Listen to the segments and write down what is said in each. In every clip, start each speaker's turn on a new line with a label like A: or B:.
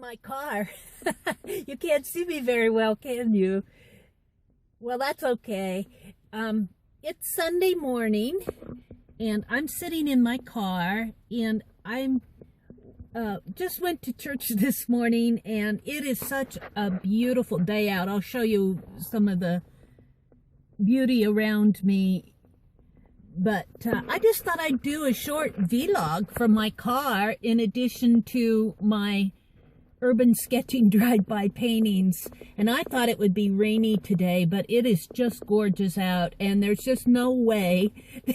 A: my car. You can't see me very well, can you? Well, that's okay. It's Sunday morning, and I'm sitting in my car, and I'm just went to church this morning, and it is such a beautiful day out. I'll show you some of the beauty around me. But I just thought I'd do a short vlog from my car in addition to my urban sketching drive-by paintings. And I thought it would be rainy today, but it is just gorgeous out. And there's just no way,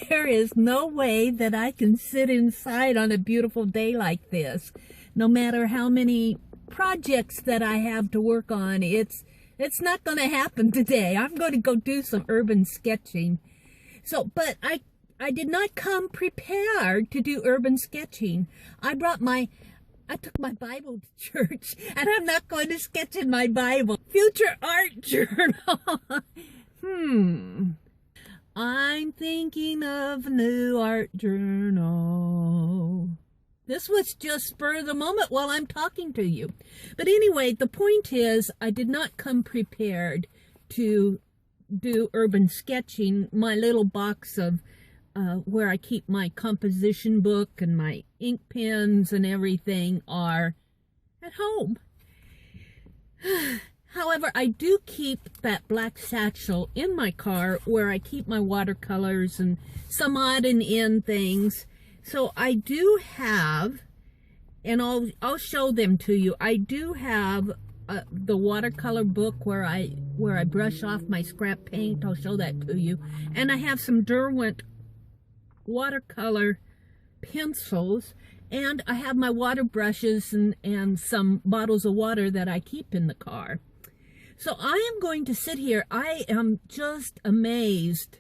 A: there is no way that I can sit inside on a beautiful day like this. No matter how many projects that I have to work on, it's not going to happen today. I'm going to go do some urban sketching. So, but I did not come prepared to do urban sketching. I took my Bible to church, and I'm not going to sketch in my Bible. Future art journal. I'm thinking of a new art journal. This was just spur of the moment while I'm talking to you. But anyway, the point is, I did not come prepared to do urban sketching. My little box of where I keep my composition book and my ink pens and everything are at home. However, I do keep that black satchel in my car where I keep my watercolors and some odd and end things. So I do have, and I'll show them to you. I do have the watercolor book where I brush off my scrap paint. I'll show that to you. And I have some Derwent watercolor pencils, and I have my water brushes and some bottles of water that I keep in the car. So I am going to sit here. I am just amazed.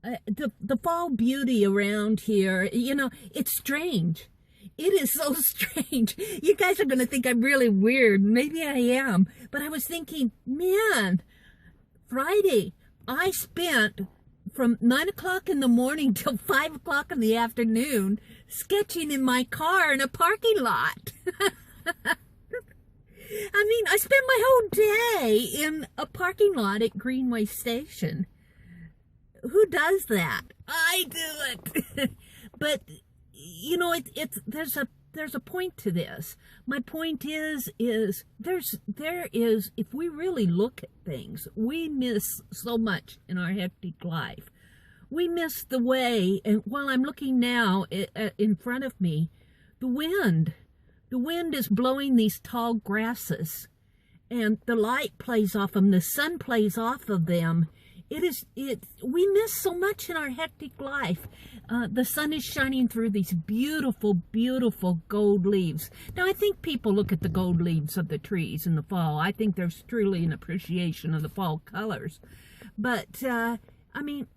A: The fall beauty around here, you know, it's strange. It is so strange. You guys are going to think I'm really weird. Maybe I am. But I was thinking, man, Friday, I spent from 9 o'clock in the morning till 5 o'clock in the afternoon sketching in my car in a parking lot. I mean, I spent my whole day in a parking lot at Greenway Station. Who does that? I do it. But you know, there's a point to this. My point is there is, if we really look at things, we miss so much in our hectic life. We miss the way, and while I'm looking now in front of me, the wind is blowing these tall grasses, and the light plays off them, the sun plays off of them. We miss so much in our hectic life. The sun is shining through these beautiful, beautiful gold leaves. Now, I think people look at the gold leaves of the trees in the fall. I think there's truly an appreciation of the fall colors. But, I mean,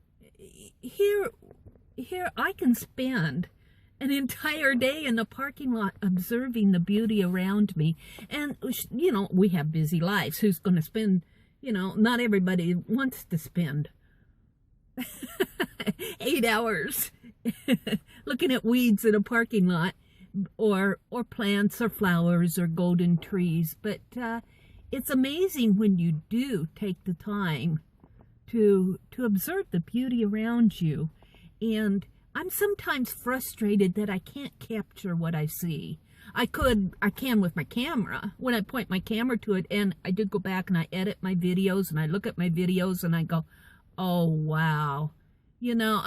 A: here I can spend an entire day in the parking lot observing the beauty around me. And, you know, we have busy lives. Who's going to spend... You know, not everybody wants to spend 8 hours looking at weeds in a parking lot, or plants or flowers or golden trees. But it's amazing when you do take the time to observe the beauty around you. And I'm sometimes frustrated that I can't capture what I see. I can with my camera, when I point my camera to it, and I do go back and I edit my videos, and I look at my videos and I go, oh, wow. You know,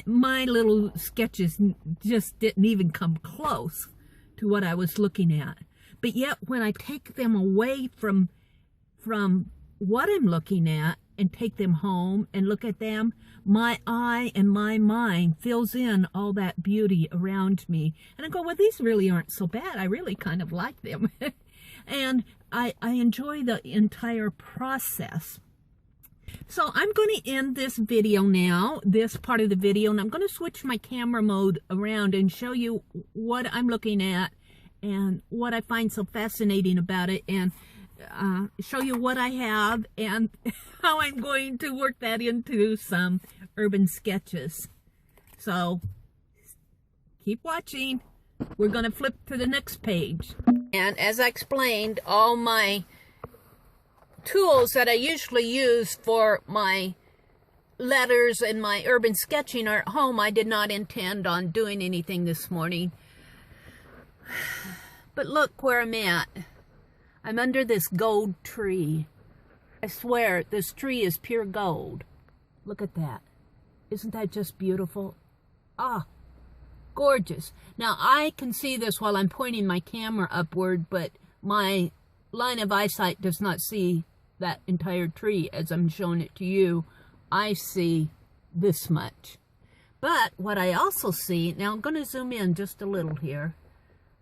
A: my little sketches just didn't even come close to what I was looking at. But yet, when I take them away from what I'm looking at and take them home and look at them, my eye and my mind fills in all that beauty around me. And I go, well, these really aren't so bad. I really kind of like them. And I enjoy the entire process. So I'm going to end this video now, this part of the video, and I'm going to switch my camera mode around and show you what I'm looking at and what I find so fascinating about it, and show you what I have and how I'm going to work that into some urban sketches. So keep watching. We're going to flip to the next page. And as I explained, all my tools that I usually use for my letters and my urban sketching are at home. I did not intend on doing anything this morning. But look where I'm at. I'm under this gold tree. I swear, this tree is pure gold. Look at that. Isn't that just beautiful? Ah, gorgeous. Now, I can see this while I'm pointing my camera upward, but my line of eyesight does not see that entire tree as I'm showing it to you. I see this much. But what I also see, now I'm going to zoom in just a little here.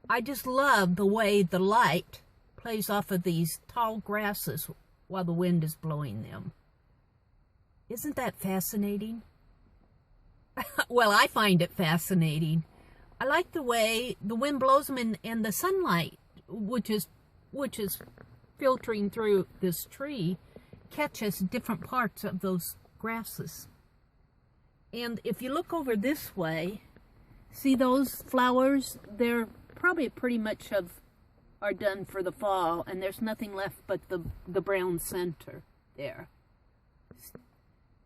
A: I just love the way the light plays off of these tall grasses while the wind is blowing them. Isn't that fascinating? Well, I find it fascinating. I like the way the wind blows them and the sunlight, which is filtering through this tree, catches different parts of those grasses. And if you look over this way, see those flowers? They're probably pretty much are done for the fall, and there's nothing left but the brown center there.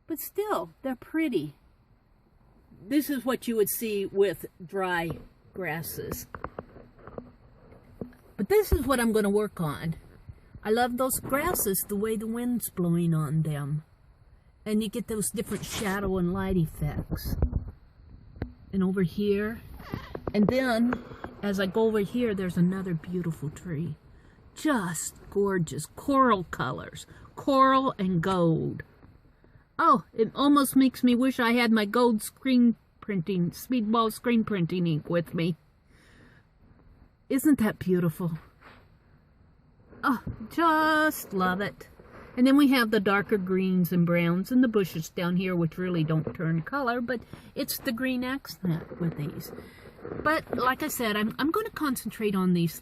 A: But still, they're pretty. This is what you would see with dry grasses. But this is what I'm going to work on. I love those grasses, the way the wind's blowing on them. And you get those different shadow and light effects. And over here. And then, as I go over here, there's another beautiful tree. Just gorgeous. Coral colors. Coral and gold. Oh, it almost makes me wish I had my gold screen printing, speedball screen printing ink with me. Isn't that beautiful? Oh, just love it. And then we have the darker greens and browns and the bushes down here, which really don't turn color, but it's the green accent with these. But like I said, I'm going to concentrate on these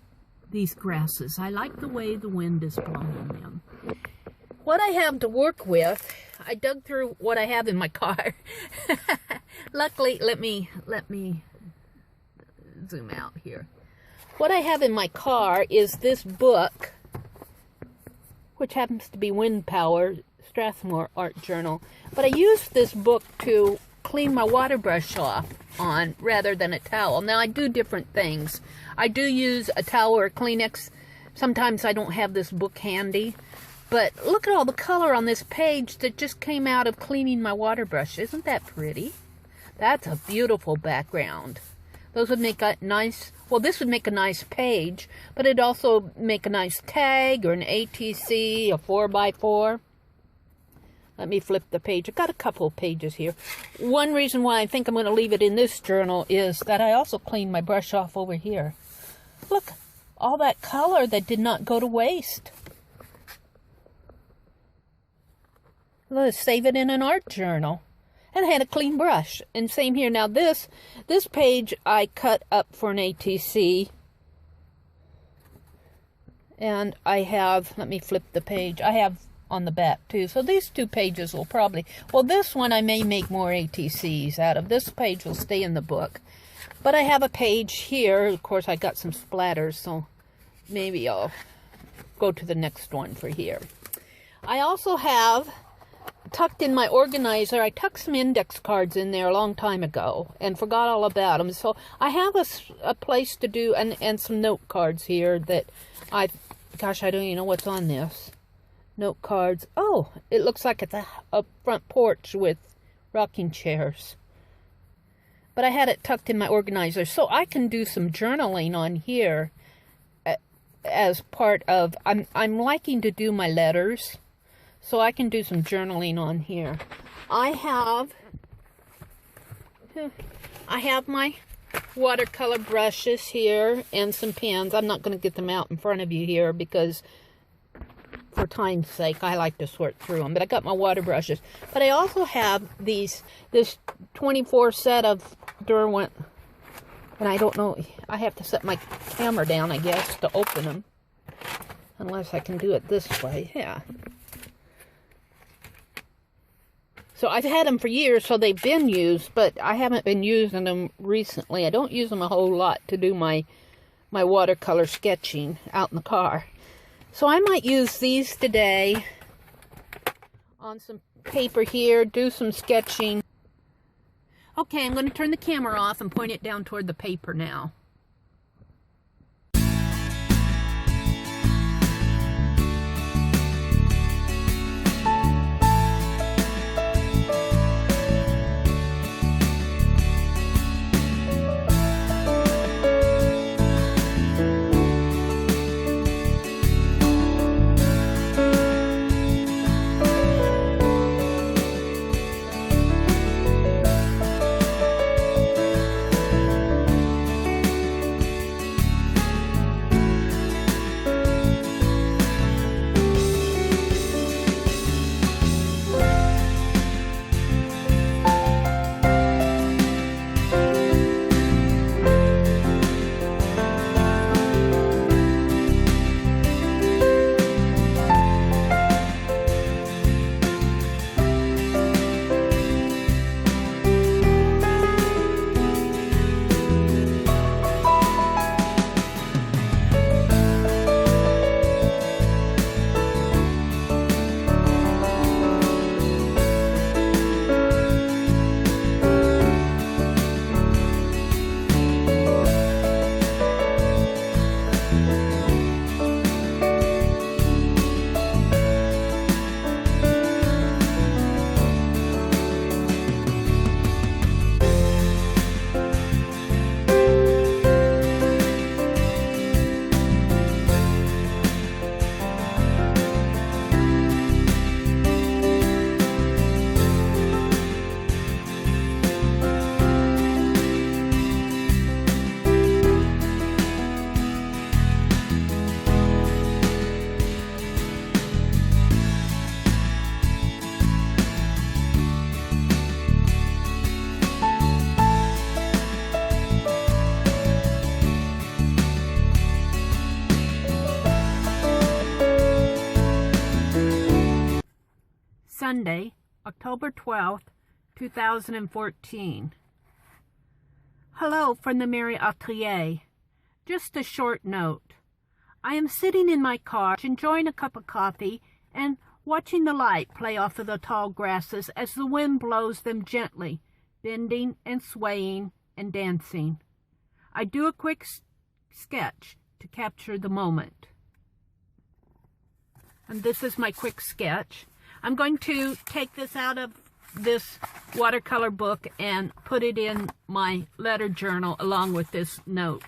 A: grasses. I like the way the wind is blowing them. What I have to work with, I dug through what I have in my car. Luckily, let me zoom out here. What I have in my car is this book, which happens to be Wind Power, Strathmore Art Journal. But I use this book to clean my water brush off on rather than a towel. Now, I do different things. I do use a towel or a Kleenex. Sometimes I don't have this book handy. But look at all the color on this page that just came out of cleaning my water brush. Isn't that pretty? That's a beautiful background. Those would make a nice, well, this would make a nice page, but it'd also make a nice tag or an ATC, a 4x4. Let me flip the page. I've got a couple of pages here. One reason why I think I'm going to leave it in this journal is that I also cleaned my brush off over here. Look, all that color that did not go to waste. Let's save it in an art journal. And I had a clean brush. And same here. Now this page I cut up for an ATC. And I have, let me flip the page. I have on the back too. So these two pages will probably, well, this one I may make more ATCs out of. This page will stay in the book. But I have a page here. Of course, I got some splatters, so maybe I'll go to the next one for here. I also have, tucked in my organizer, I tucked some index cards in there a long time ago and forgot all about them. So I have a place to do, and some note cards here that gosh, I don't even know what's on this. Note cards. Oh, it looks like it's a front porch with rocking chairs. But I had it tucked in my organizer, so I can do some journaling on here as part of, I'm liking to do my letters, so I can do some journaling on here. I have my watercolor brushes here and some pens. I'm not going to get them out in front of you here because for time's sake, I like to sort through them. But I got my water brushes. But I also have this 24 set of Derwent, and I don't know, I have to set my camera down, I guess, to open them. Unless I can do it this way, yeah. So I've had them for years, so they've been used, but I haven't been using them recently. I don't use them a whole lot to do my my watercolor sketching out in the car. So I might use these today on some paper here, do some sketching. Okay, I'm going to turn the camera off and point it down toward the paper now. Sunday, October 12th, 2014. Hello from the Meri.Atelier. Just a short note. I am sitting in my car, enjoying a cup of coffee and watching the light play off of the tall grasses as the wind blows them gently, bending and swaying and dancing. I do a quick sketch to capture the moment. And this is my quick sketch. I'm going to take this out of this watercolor book and put it in my letter journal along with this note.